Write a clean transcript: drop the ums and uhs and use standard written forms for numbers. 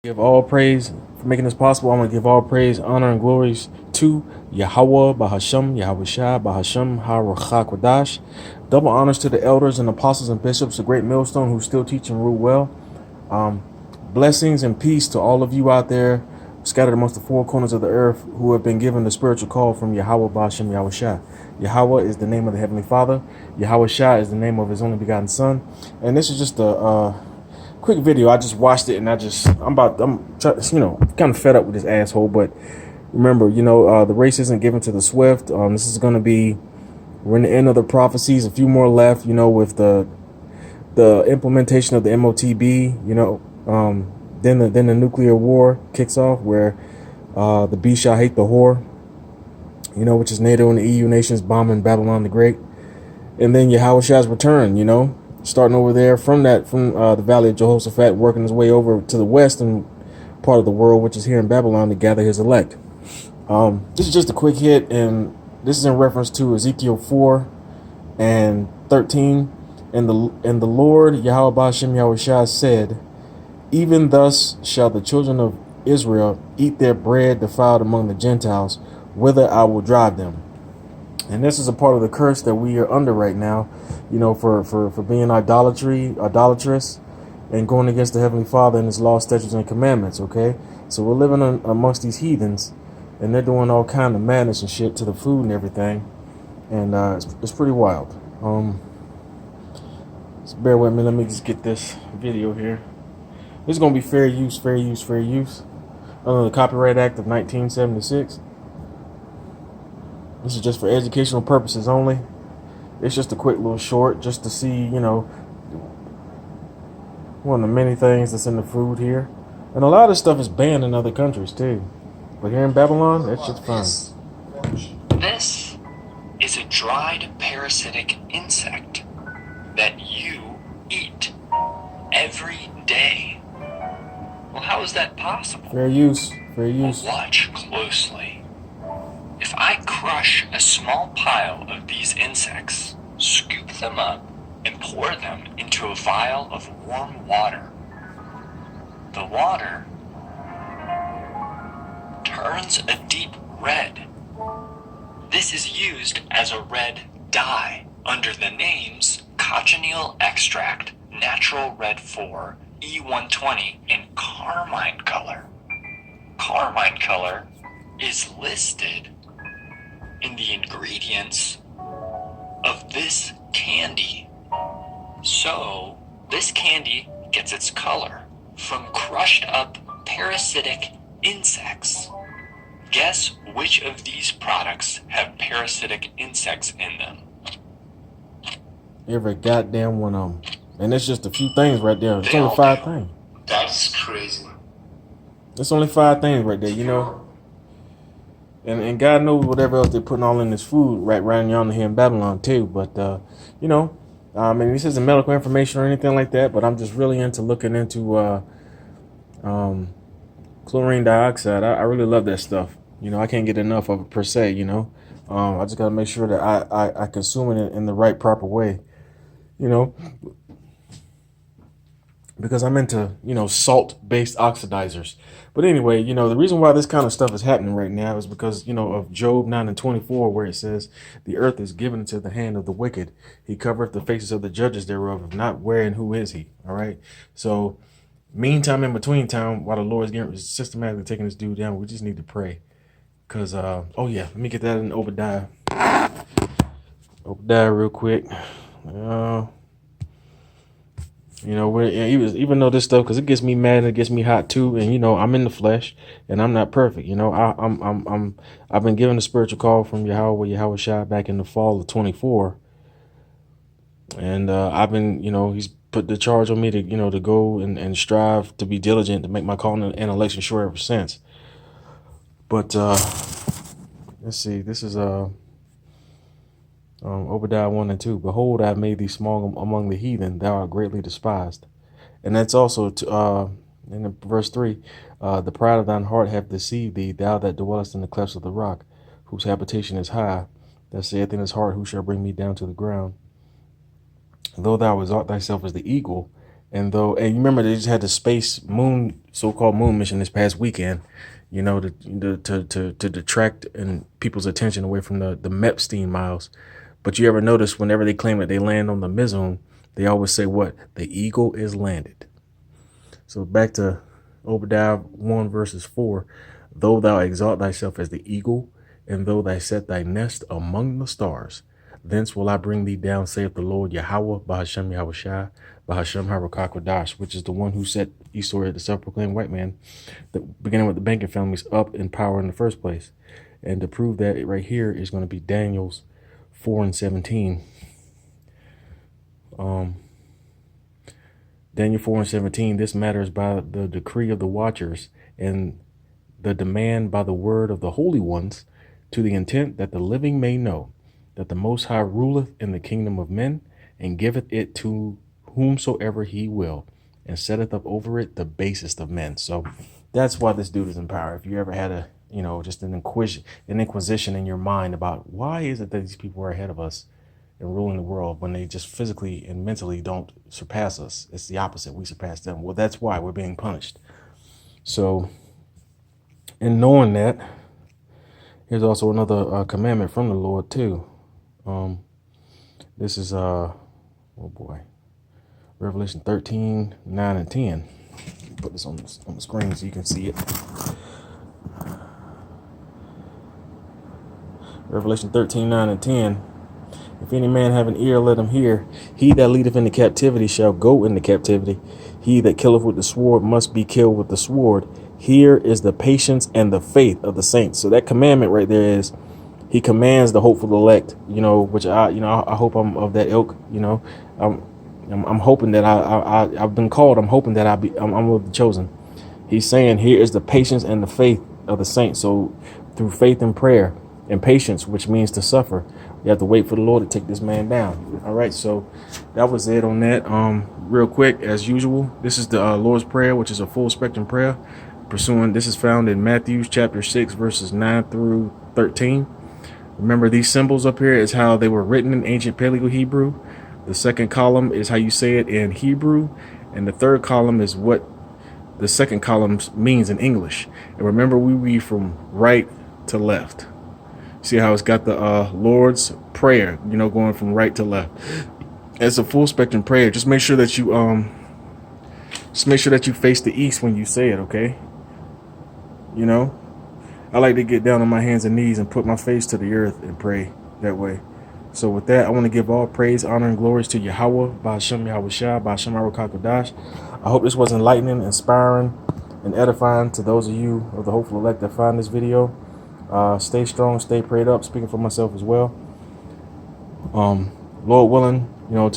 Give all praise for making this possible. I'm going to give all praise, honor, and glories to Yahweh, Bahasham, Yahweh Shai, Bahasham, HaRuach. Double honors to the elders and apostles and bishops, a great millstone who still teach and rule well. Blessings and peace to all of you out there scattered amongst the four corners of the earth who have been given the spiritual call from Yahweh, Bahasham, Yahweh Shai. Yahweh is the name of the Heavenly Father. Yahweh Shai is the name of His only begotten Son. And this is just a quick video. I just watched it and I'm kind of fed up with this asshole. But remember, the race isn't given to the swift. This is going to be, we're in the end of the prophecies, a few more left, with the implementation of the MOTB, then the nuclear war kicks off where the beast shall hate the whore, which is NATO and the EU nations bombing Babylon the Great. And then Yahweh Shai's return, starting over there from the Valley of Jehoshaphat, working his way over to the western part of the world, which is here in Babylon, to gather his elect. This is just a quick hit, and this is in reference to Ezekiel 4 and 13. And the Lord Yahweh Ba'ashem Yahweh Shai said, "Even thus shall the children of Israel eat their bread defiled among the Gentiles, whither I will drive them." And this is a part of the curse that we are under right now, for being idolatrous, and going against the Heavenly Father and His law, statutes, and commandments. Okay, so we're living amongst these heathens, and they're doing all kind of madness and shit to the food and everything, and it's pretty wild. So bear with me. Let me just get this video here. This is gonna be fair use, under the Copyright Act of 1976. This is just for educational purposes only. It's just a quick little short just to see, one of the many things that's in the food here. And a lot of stuff is banned in other countries too. But here in Babylon, that shit's fine. This is a dried parasitic insect that you eat every day. Well, how is that possible? Fair use. Well, watch closely. If I crush a small pile of these insects, scoop them up, and pour them into a vial of warm water, the water turns a deep red. This is used as a red dye under the names cochineal extract, natural red 4, E120, and carmine color. Carmine color is listed in the ingredients of this candy. So this candy gets its color from crushed up parasitic insects. Guess which of these products have parasitic insects in them? Every goddamn one of them. And it's just a few things right there. It's only 5 things. That's crazy. It's only 5 things right there, And God knows whatever else they're putting all in this food right yonder here in Babylon too. But this isn't medical information or anything like that. But I'm just really into looking into chlorine dioxide. I really love that stuff. I can't get enough of it per se. I just gotta make sure that I consume it in the right proper way. Because I'm into, salt-based oxidizers. But anyway, the reason why this kind of stuff is happening right now is because, of Job 9 and 24, where it says, "The earth is given into the hand of the wicked. He covereth the faces of the judges thereof, if not where and who is he?" All right. So, meantime, in between time, while the Lord is systematically taking this dude down, we just need to pray. Because, let me get that in Obadiah. Obadiah real quick. Even though this stuff, because it gets me mad and it gets me hot too, and I'm in the flesh and I'm not perfect. I've been given a spiritual call from Yahweh Shai back in the fall of 24, and I've been, He's put the charge on me to to go and strive to be diligent to make my calling and election sure ever since. But let's see, this is Obadiah 1 and 2. "Behold, I have made thee small among the heathen, thou art greatly despised." And that's also in verse 3, "The pride of thine heart hath deceived thee, thou that dwellest in the clefts of the rock, whose habitation is high, that saith in his heart, who shall bring me down to the ground? Though thou exalt thyself as the eagle, And you remember they just had the space moon, so-called moon mission this past weekend, you know, to detract and people's attention away from the Epstein miles. But you ever notice whenever they claim that they land on the mid-zone, they always say what? The eagle is landed. So back to Obadiah 1 verses 4. Though thou exalt thyself as the eagle, and though thou set thy nest among the stars, thence will I bring thee down, saith the Lord Yahweh, Bahashem Yahushai, Bahashem Harakakadash, which is the one who set Esau, the self-proclaimed white man, beginning with the banking families, up in power in the first place. And to prove that right here is going to be Daniel's 4:17. Daniel 4:17, this matter is by the decree of the watchers and the demand by the word of the holy ones, to the intent that the living may know that the Most High ruleth in the kingdom of men, and giveth it to whomsoever he will, and setteth up over it the basest of men. So that's why this dude is in power. If you ever had a, you know, just an inquisition in your mind about why is it that these people are ahead of us and ruling the world when they just physically and mentally don't surpass us. It's the opposite. We surpass them. Well, that's why we're being punished. So in knowing that, here's also another commandment from the Lord too. This is oh boy, Revelation 13:9 and 10. Put this on the screen so you can see it. Revelation 13:9 and 10. If any man have an ear, let him hear. He that leadeth into captivity shall go into captivity. He that killeth with the sword must be killed with the sword. Here is the patience and the faith of the saints. So that commandment right there is, he commands the hopeful elect, you know, which I hope I'm of that ilk, you know. I'm hoping that I've been called. I'm hoping that I'm of the chosen. He's saying here is the patience and the faith of the saints. So through faith and prayer and patience, which means to suffer, you have to wait for the Lord to take this man down. All right, so that was it on that. Real quick, as usual, this is the Lord's Prayer, which is a full spectrum prayer. This is found in Matthew chapter 6, verses 9 through 13. Remember, these symbols up here is how they were written in ancient Paleo Hebrew. The second column is how you say it in Hebrew, and the third column is what the second column means in English. And remember, we read from right to left. See how it's got the Lord's Prayer, you know, going from right to left. It's a full spectrum prayer. Just make sure that you face the east when you say it, okay? You know, I like to get down on my hands and knees and put my face to the earth and pray that way. So with that, I want to give all praise, honor, and glories to Yahweh, Bahashem Yahushai, Bahashem Harakakadash. I hope this was enlightening, inspiring, and edifying to those of you of the hopeful elect that find this video. Stay strong, stay prayed up, speaking for myself as well. Lord willing, you know,